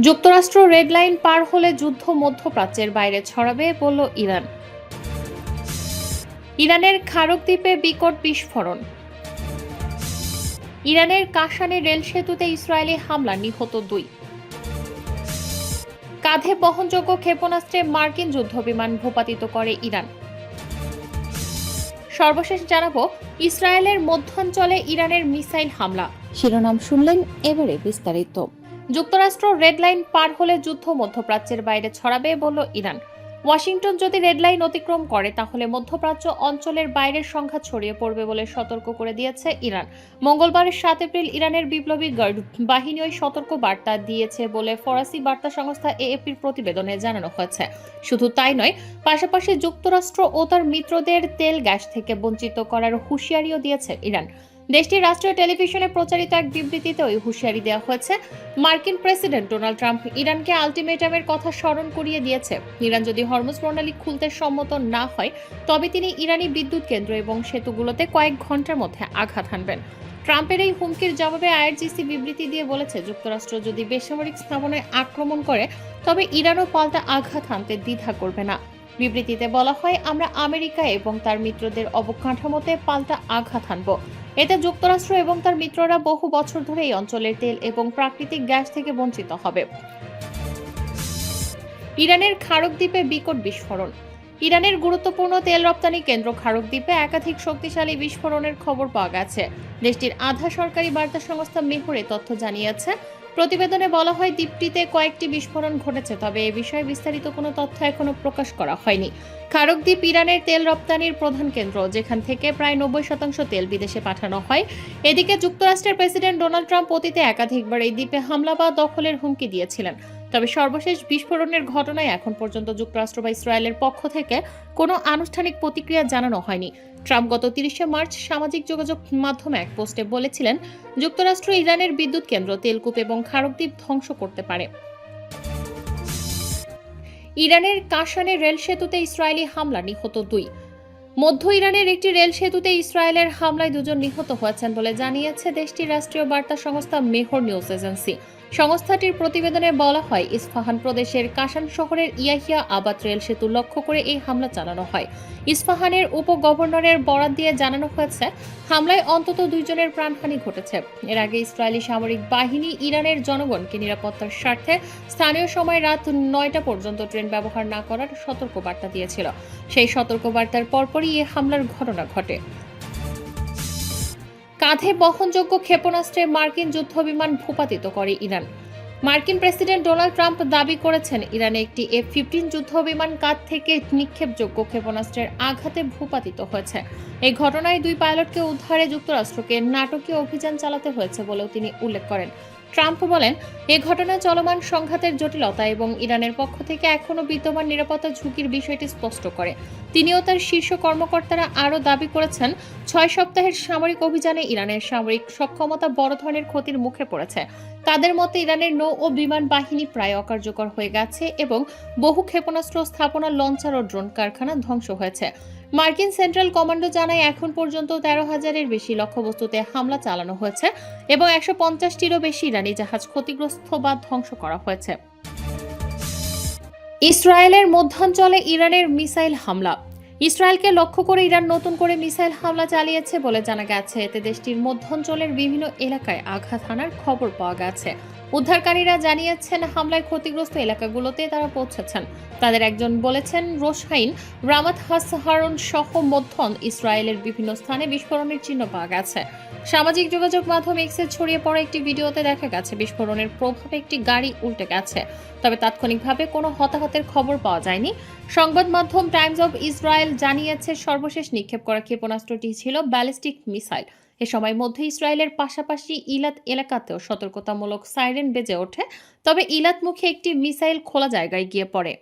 যুক্তরাষ্ট্র red line পার হলে যুদ্ধ মধ্যপ্রাচ্যের বাইরে ছড়াবে বলল ইরান। ইরানের খারক দ্বীপে বিকট বিস্ফোরণ। ইরানের কাশানে রেল সেতুতে ইসরায়েলি হামলা, নিহত 2। কাঁধে বহনযোগ্য ক্ষেপণাস্ত্রে মার্কিন যুদ্ধবিমান ভূপাতিত করে ইরান। সর্বশেষ জানাবো ইসরায়েলের মধ্যাঞ্চলে ইরানের মিসাইল হামলা। শিরোনাম শুনলেন, এবারে বিস্তারিত। যুক্তরাষ্ট্র রেড লাইন পার হলে যুদ্ধ মধ্যপ্রাচ্যের বাইরে ছড়াবে বলল ইরান। ওয়াশিংটন যদি রেড লাইন অতিক্রম করে তাহলে মধ্যপ্রাচ্য অঞ্চলের বাইরের সংঘাত ছড়িয়ে পড়বে বলে সতর্ক করে দিয়েছে ইরান। মঙ্গলবার 7 এপ্রিল ইরানের বিপ্লবী গার্ড বাহিনী ওই সতর্ক বার্তা দিয়েছে বলে ফরাসি বার্তা সংস্থা এএপির প্রতিবেদনে জানানো হয়েছে। শুধু তাই নয়, পাশাপাশি যুক্তরাষ্ট্র ও তার মিত্রদের তেল গ্যাস থেকে বঞ্চিত করার হুঁশিয়ারিও দিয়েছে ইরান। দেশটির রাষ্ট্রীয় টেলিভিশনে প্রচারিত এক বিবৃতিতে ওই হুঁশিয়ারি দেওয়া হয়েছে। মার্কিন প্রেসিডেন্ট ডোনাল্ড ট্রাম্প ইরানকে আলটিমেটামের কথা স্মরণ করিয়ে দিয়েছে। ইরান যদি হরমুজ প্রণালী খুলতে সম্মত না হয় তবে তিনি ইরানি বিদ্যুৎ কেন্দ্র এবং সেতুগুলোতে কয়েক ঘন্টার মধ্যে আঘাত হানবেন। ট্রাম্পের এই হুমকির জবাবে আইআরজিসি বিবৃতি দিয়ে বলেছে, যুক্তরাষ্ট্র যদি বেসামরিক স্থাপনায় আক্রমণ করে তবে ইরানও পাল্টা আঘাত হানতে দ্বিধা করবে না। বিবৃতিতে বলা হয়, আমরা আমেরিকা এবং তার মিত্রদের অবকাঠামোতে পাল্টা আঘাত হানব। এতে যুক্তরাষ্ট্র এবং তার মিত্ররা বহু বছর ধরে এই অঞ্চলের তেল এবং প্রাকৃতিক গ্যাস থেকে বঞ্চিত হবে। ইরানের খারক দ্বীপে বিকট বিস্ফোরণ। ইরানের গুরুত্বপূর্ণ তেল রপ্তানি কেন্দ্র খারক দ্বীপে একাধিক শক্তিশালী বিস্ফোরণের খবর পাওয়া গেছে। দেশটির আধা সরকারি বার্তা সংস্থা মেহরে তথ্য জানিয়েছে। প্রতিবেদনে বলা হয়, দ্বীপটিতে কয়েকটি বিস্ফোরণ ঘটেছে, তবে এ বিষয়ে বিস্তারিত কোনো তথ্য এখনো প্রকাশ করা হয়নি। খারক দ্বীপ ইরানের তেল রপ্তানির প্রধান কেন্দ্র, যেখান থেকে প্রায় 90% তেল বিদেশে পাঠানো হয়। এদিকে যুক্তরাষ্ট্রের প্রেসিডেন্ট ডোনাল্ড ট্রাম্প অতীতে একাধিকবার এই দ্বীপে হামলা বা দখলের হুমকি দিয়েছিলেন। তবে সর্বশেষ বিস্ফোরণের ঘটনায় এখন পর্যন্ত যুক্তরাষ্ট্র বা ইসরায়েলের পক্ষ থেকে কোনো আনুষ্ঠানিক প্রতিক্রিয়া জানানো হয়নি। ট্রাম্প গত 30শে মার্চ সামাজিক যোগাযোগ মাধ্যমে এক পোস্টে বলেছিলেন, যুক্তরাষ্ট্র ইরানের বিদ্যুৎ কেন্দ্র, তেলকূপ এবং খারক দ্বীপ ধ্বংস করতে পারে। ইরানের কাশানে রেল সেতুতে ইসরায়েলি হামলা, নিহত 2। মধ্য ইরানের একটি রেল সেতুতে ইসরায়েলের হামলায় 2 জন নিহত হয়েছেন বলে জানিয়েছে দেশটির রাষ্ট্রীয় বার্তা সংস্থা মেহর নিউজ এজেন্সি। সংস্থাটির প্রতিবেদনে বলা হয়, ইস্পাহান প্রদেশের কাশান শহরের ইয়াহিয়া আবাদ রেল সেতু লক্ষ্য করে এই হামলা চালানো হয়। ইস্পাহানের উপগভর্নরের বরাত দিয়ে জানানো হয়েছে, হামলায় অন্তত 2 জনের প্রাণহানি ঘটেছে। এর আগে ইসরায়েলি সামরিক বাহিনী ইরানের জনগণকে নিরাপত্তার স্বার্থে স্থানীয় সময় রাত 9টা পর্যন্ত ট্রেন ব্যবহার না করার সতর্কবার্তা দিয়েছিল। সেই সতর্কবার্তার পরপরই এ হামলার ঘটনা ঘটে। কাঁধে বহনযোগ্য ক্ষেপণাস্ত্রে মার্কিন যুদ্ধবিমান ভূপাতিত করে ইরান। মার্কিন প্রেসিডেন্ট ডোনাল্ড ট্রাম্প দাবি করেছেন, ইরানে একটি F-15 যুদ্ধবিমান কাঁধ থেকে নিক্ষেপযোগ্য ক্ষেপণাস্ত্রের আঘাতে ভূপাতিত হয়েছে। এই ঘটনায় 2 পাইলটকে উদ্ধারে যুক্তরাষ্ট্রকে নাটকীয় অভিযান চালাতে হয়েছে বলেও তিনি উল্লেখ করেন। ট্রাম্প বলেন, এ ঘটনায় চলমান সংঘাতের জটিলতা এবং ইরানের পক্ষ থেকে এখনও বিদ্যমান নিরাপত্তা ঝুঁকির বিষয়টি স্পষ্ট করে। তিনিও তার শীর্ষ কর্মকর্তারা আরও দাবি করেছেন, 6 সপ্তাহের সামরিক অভিযানে ইরানের সামরিক সক্ষমতা বড় ধরনের ক্ষতির মুখে পড়েছে। তাদের মতে, ইরানের নৌ ও বিমান বাহিনী প্রায় অকার্যকর হয়ে গেছে এবং বহু ক্ষেপণাস্ত্র স্থাপনা, লঞ্চার ও ড্রোন কারখানা ধ্বংস হয়েছে। মার্কিন সেন্ট্রাল কমান্ডো জানায়, এখন পর্যন্ত 13,000-এর বেশি লক্ষ্যবস্তুতে হামলা চালানো হয়েছে এবং 150টিরও বেশি ইরানি জাহাজ ক্ষতিগ্রস্ত বা ধ্বংস করা হয়েছে। ইসরায়েলের মধ্যাঞ্চলে ইরানের মিসাইল হামলা। ইসরায়েলকে লক্ষ্য করে ইরান নতুন করে মিসাইল হামলা চালিয়েছে বলে জানা গেছে। এতে দেশটির মধ্যাঞ্চলের বিভিন্ন এলাকায় আঘাত হানার খবর পাওয়া গেছে। উদ্ধারকারীরা জানিয়েছেন, হামলায় ক্ষতিগ্রস্ত এলাকাগুলোতে তারা পৌঁছেছেন। তাদের একজন বলেছেন, রোশহাইন, রামাত হাসহারন সহ মধ্য ইসরায়েলের বিভিন্ন স্থানে বিস্ফোরণের চিহ্ন পাওয়া গেছে। সামাজিক যোগাযোগ মাধ্যম এক্সে ছড়িয়ে পড়া একটি ভিডিওতে দেখা গেছে, বিস্ফোরণের প্রভাবে একটি গাড়ি উল্টে গেছে। তবে তাৎক্ষণিকভাবে কোনো হতাহতের খবর পাওয়া যায়নি। সংবাদ মাধ্যম টাইমস অব ইসরায়েল জানিয়েছে, সর্বশেষ নিক্ষেপ করা ক্ষেপণাস্ত্রটি ছিল ব্যালিস্টিক মিসাইল। এ সময় মধ্য ইসরায়েলের পাশাপাশি ইলাত এলাকাতেও সতর্কতামূলক সাইরেন বেজে ওঠে। তবে ইলাতমুখী একটি মিসাইল খোলা জায়গায় গিয়ে পড়ে।